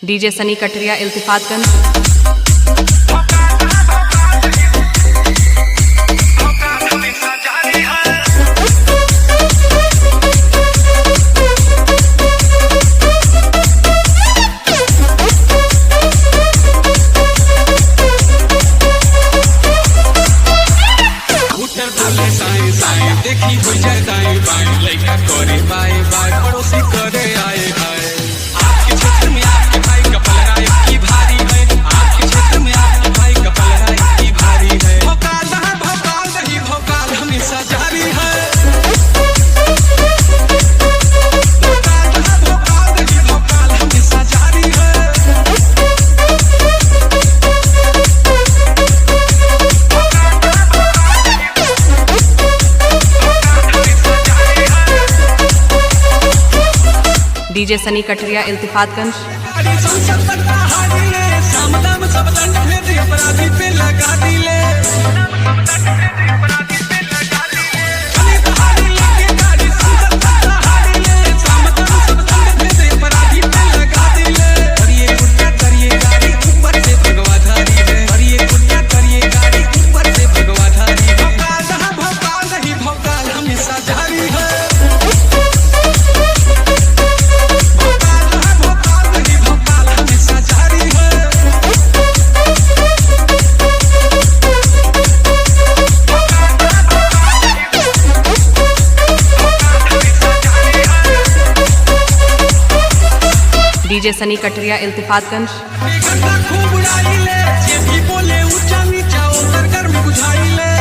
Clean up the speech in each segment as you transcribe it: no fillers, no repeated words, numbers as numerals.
DJ सनी कटरिया इल्तिफातगंज। देखी हो जाए दाएं बाएं लइका करे बाएं बाएं पड़ोसी करे आए आए। आपके क्षेत्र में आपके भाई का पलड़ा की भारी है। आपके क्षेत्र में आपके भाई का पलड़ा की भारी है। भोकाल नहीं भोकाल हमेशा जारी है। भोकाल नहीं भोकाल हमेशा जारी है। डीजे सनी कटरिया इल्तिफातगंज। अपराधी पे लगा दिले डीजे सनी कटरिया इल्तिफातगंज। खूब उड़ाइले जे भी बोले ऊंचा नीचा ओकर घर में बुझाइले।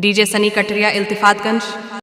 डीजे सनी कटरिया इल्तिफातगंज।